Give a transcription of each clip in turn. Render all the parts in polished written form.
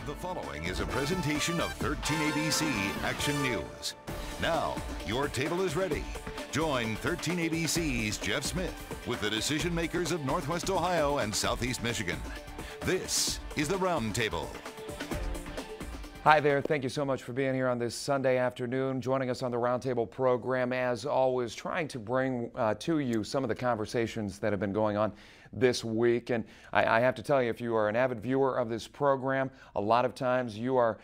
The following is a presentation of 13ABC Action News. Now, your table is ready. Join 13ABC's Jeff Smith with the decision makers of Northwest Ohio and Southeast Michigan. This is the Roundtable. Hi there. Thank you so much for being here on this Sunday afternoon, joining us on the Roundtable program. As always, trying to bring to you some of the conversations that have been going on this week. And I have to tell you, if you are an avid viewer of this program, a lot of times you are,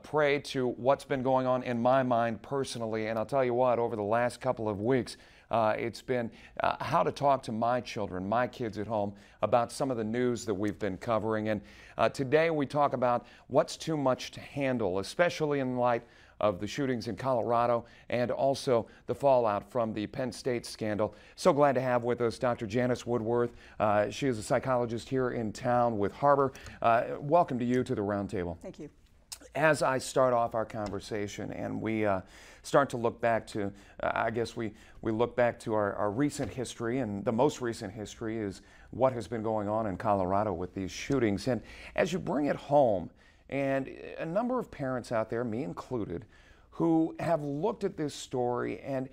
prey to what's been going on in my mind personally. And I'll tell you what, over the last couple of weeks, it's been how to talk to my children, my kids at home, about some of the news that we've been covering. And today we talk about what's too much to handle, especially in light of the shootings in Colorado and also the fallout from the Penn State scandal. So glad to have with us Dr. Janice Woodworth. She is a psychologist here in town with Harbor. Welcome to you to the Roundtable. Thank you. As I start off our conversation and we start to look back to, we look back to our recent history, and the most recent history is what has been going on in Colorado with these shootings. And as you bring it home, and a number of parents out there, me included, who have looked at this story, and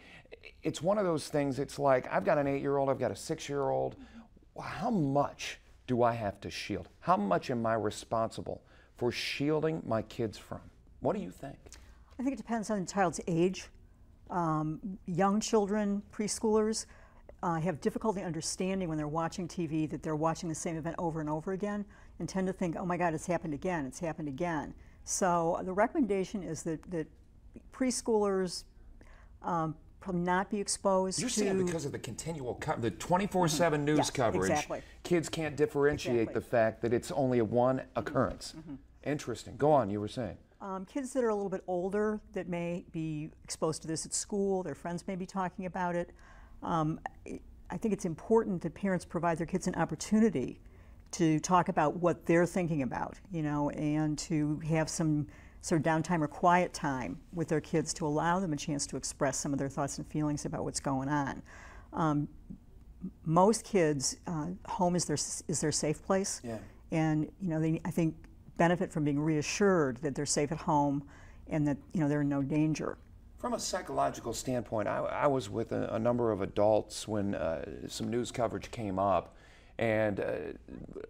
it's one of those things, it's like, I've got an 8-year-old, I've got a 6-year-old. How much do I have to shield? How much am I responsible for shielding my kids from? What do you think? I think it depends on the child's age. Young children, preschoolers, have difficulty understanding when they're watching TV that they're watching the same event over and over again and tend to think, oh my God, it's happened again, it's happened again. So the recommendation is that preschoolers probably not be exposed You're to... saying because of the continual, the 24/7 news Yes, coverage, exactly. Kids can't differentiate the fact that it's only a one occurrence. Interesting. Go on, you were saying. Kids that are a little bit older that may be exposed to this at school, their friends may be talking about it. I think it's important that parents provide their kids an opportunity to talk about what they're thinking about, and to have some sort of downtime or quiet time with their kids to allow them a chance to express some of their thoughts and feelings about what's going on. Most kids, home is their safe place, and they, I think, benefit from being reassured that they're safe at home and that they're in no danger. From a psychological standpoint, I was with a number of adults when some news coverage came up, and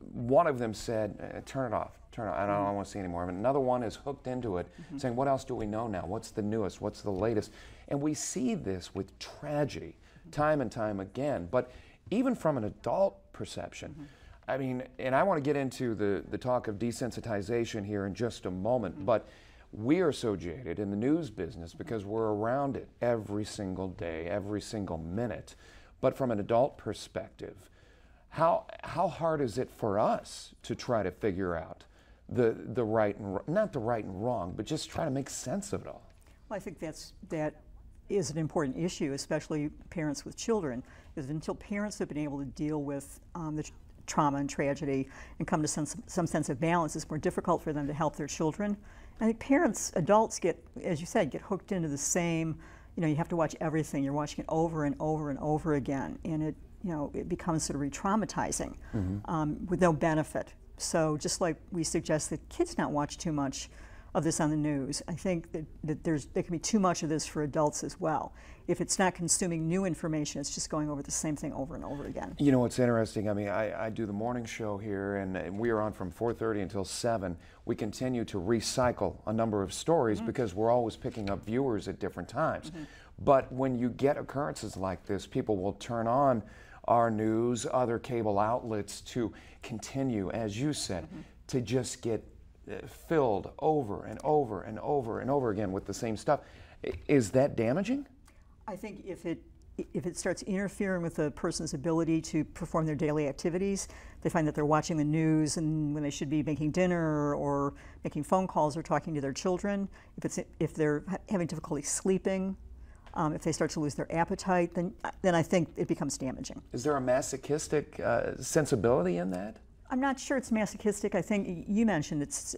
one of them said, turn it off, I don't want to see anymore. And another one is hooked into it, saying, what else do we know now? What's the newest? What's the latest? And we see this with tragedy time and time again. But even from an adult perception, I mean, and I want to get into the talk of desensitization here in just a moment, but we are so jaded in the news business because we're around it every single day, every single minute. But from an adult perspective, how hard is it for us to try to figure out the right and not the right and wrong, but just try to make sense of it all? Well, I think that is an important issue, especially parents with children, is until parents have been able to deal with the trauma and tragedy and come to some sense of balance, it's more difficult for them to help their children. I think parents, adults get, as you said, get hooked into the same, you have to watch everything. You're watching it over and over and over again, and it becomes sort of re-traumatizing with no benefit. So just like we suggest that kids not watch too much of this on the news, I think that there can be too much of this for adults as well. If it's not consuming new information, it's just going over the same thing over and over again. You know what's interesting? I mean, I do the morning show here, and we are on from 4:30 until 7. We continue to recycle a number of stories because we're always picking up viewers at different times. But when you get occurrences like this, people will turn on our news, other cable outlets to continue, as you said, to just get filled over and over and over and over again with the same stuff. Is that damaging? I think if it starts interfering with a person's ability to perform their daily activities, they find that they're watching the news and when they should be making dinner or making phone calls or talking to their children, if they're having difficulty sleeping, if they start to lose their appetite, then I think it becomes damaging. Is there a masochistic sensibility in that? I'm not sure it's masochistic. I think you mentioned it's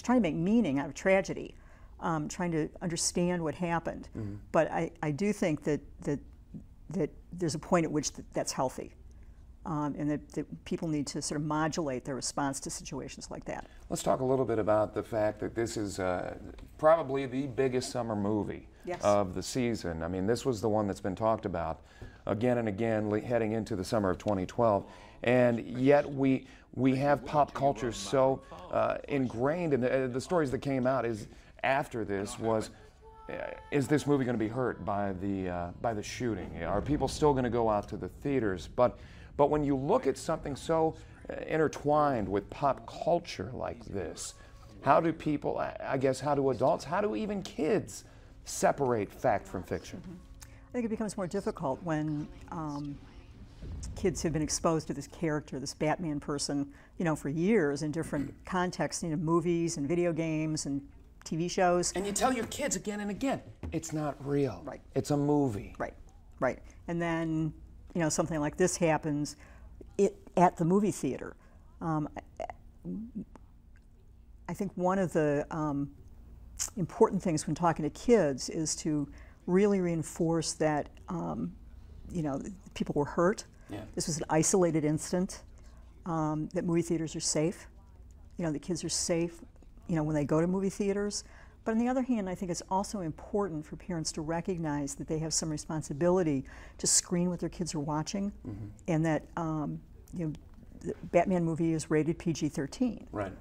trying to make meaning out of tragedy, trying to understand what happened. But I do think that there's a point at which that's healthy. and that people need to sort of modulate their response to situations like that. Let's talk a little bit about the fact that this is probably the biggest summer movie of the season. I mean, this was the one that's been talked about again and again heading into the summer of 2012, and yet we have pop culture so ingrained in the stories that came out after this was, is this movie going to be hurt by the shooting? Are people still going to go out to the theaters? But when you look at something so intertwined with pop culture like this, how do people, I guess, how do adults, how do even kids separate fact from fiction? I think it becomes more difficult when kids have been exposed to this character, this Batman person, for years in different contexts, movies and video games and TV shows. And you tell your kids again and again, it's not real. Right. It's a movie. Right. And then, something like this happens at the movie theater. I think one of the important things when talking to kids is to really reinforce that, people were hurt. Yeah. This was an isolated incident, that movie theaters are safe. The kids are safe when they go to movie theaters. But on the other hand, I think it's also important for parents to recognize that they have some responsibility to screen what their kids are watching, and that the Batman movie is rated PG-13. Right.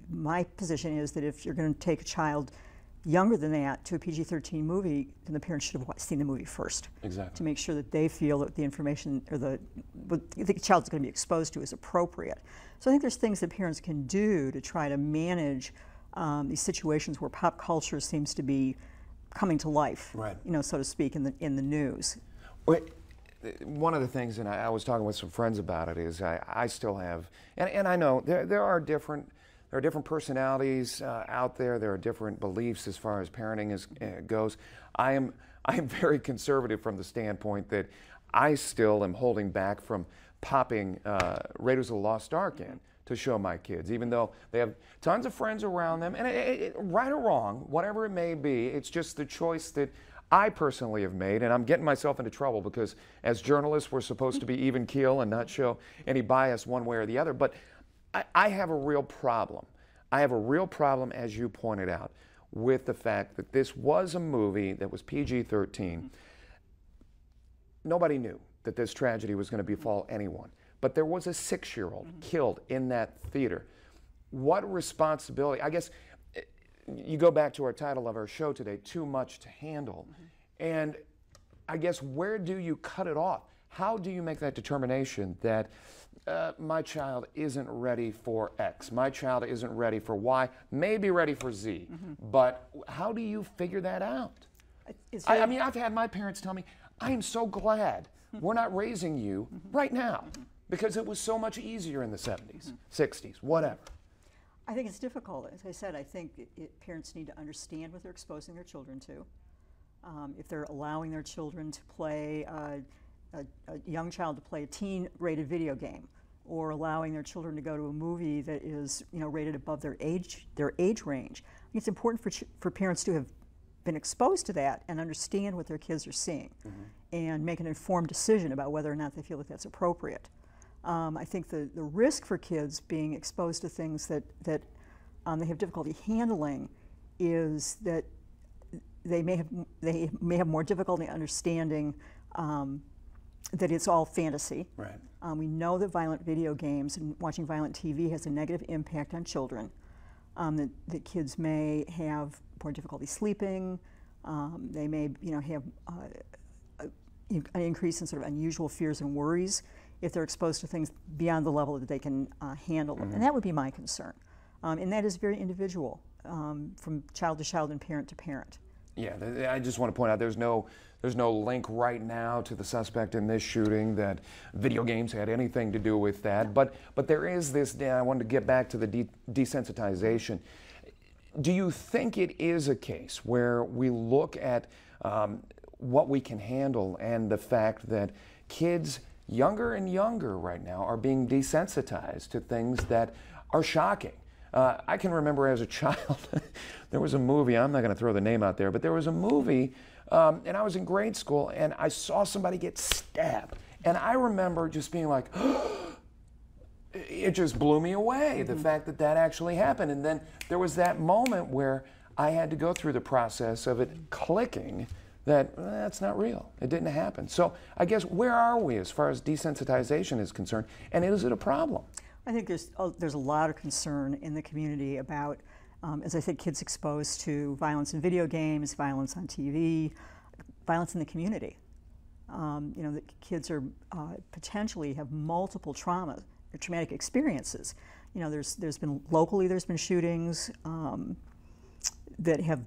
My position is that if you're going to take a child younger than that to a PG-13 movie, then the parents should have seen the movie first. Exactly. To make sure that they feel that the information or what the child's going to be exposed to is appropriate. So I think there's things that parents can do to try to manage these situations where pop culture seems to be coming to life, right. So to speak, in the news. One of the things, and I was talking with some friends about it, is I still have, and I know there are different personalities out there. There are different beliefs as far as parenting goes. I am very conservative from the standpoint that I still am holding back from popping Raiders of the Lost Ark in to show my kids, even though they have tons of friends around them. And right or wrong, whatever it may be, it's just the choice that I personally have made, and I'm getting myself into trouble because as journalists, we're supposed to be even keel and not show any bias one way or the other. But I have a real problem. I have a real problem, as you pointed out, with the fact that this was a movie that was PG-13. Nobody knew that this tragedy was going to befall anyone. But there was a 6-year-old killed in that theater. What responsibility, I guess, you go back to our title of our show today, Too Much to Handle. And I guess, where do you cut it off? How do you make that determination that my child isn't ready for X, my child isn't ready for Y, maybe ready for Z, but how do you figure that out? I mean, I've had my parents tell me, I am so glad we're not raising you right now, because it was so much easier in the 70s, 60s, whatever. I think it's difficult. As I said, I think parents need to understand what they're exposing their children to. If they're allowing their children to play, a young child to play a teen-rated video game, or allowing their children to go to a movie that is rated above their age range, I think it's important for parents to have been exposed to that and understand what their kids are seeing, and make an informed decision about whether or not they feel that that's appropriate. I think the risk for kids being exposed to things that they have difficulty handling is that they may have more difficulty understanding that it's all fantasy. Right. We know that violent video games and watching violent TV has a negative impact on children. That kids may have more difficulty sleeping. They may have an increase in sort of unusual fears and worries if they're exposed to things beyond the level that they can handle. And that would be my concern. And that is very individual, from child to child and parent to parent. Yeah, I just want to point out there's no link right now to the suspect in this shooting that video games had anything to do with that. But there is this, I wanted to get back to the desensitization. Do you think it is a case where we look at what we can handle and the fact that kids younger and younger right now are being desensitized to things that are shocking? I can remember as a child, there was a movie, I'm not going to throw the name out there, but there was a movie and I was in grade school, and I saw somebody get stabbed. And I remember just being like, it just blew me away, the fact that that actually happened. And then there was that moment where I had to go through the process of it clicking that that's not real. It didn't happen. So I guess where are we as far as desensitization is concerned, and is it a problem? I think there's a lot of concern in the community about, as I said, kids exposed to violence in video games, violence on TV, violence in the community. You know, the kids are potentially have multiple traumas or traumatic experiences. You know, there's been locally shootings that have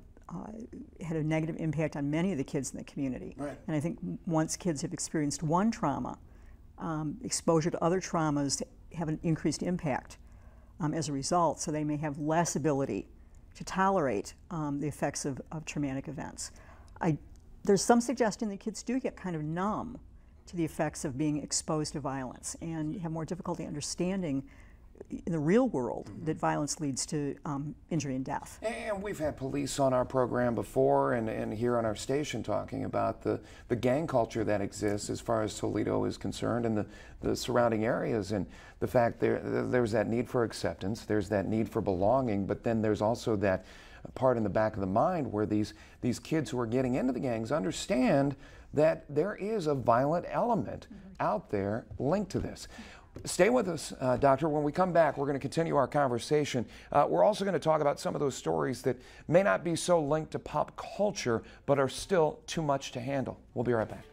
had a negative impact on many of the kids in the community. Right. And I think once kids have experienced one trauma, exposure to other traumas have an increased impact as a result, so they may have less ability to tolerate the effects of traumatic events. There's some suggestion that kids do get kind of numb to the effects of being exposed to violence and have more difficulty understanding in the real world that violence leads to injury and death. And we've had police on our program before and here on our station talking about the gang culture that exists as far as Toledo is concerned and the surrounding areas, and the fact there's that need for acceptance, there's that need for belonging, but then there's also that part in the back of the mind where these kids who are getting into the gangs understand that there is a violent element out there linked to this. Stay with us, Doctor. When we come back, we're going to continue our conversation. We're also going to talk about some of those stories that may not be so linked to pop culture, but are still too much to handle. We'll be right back.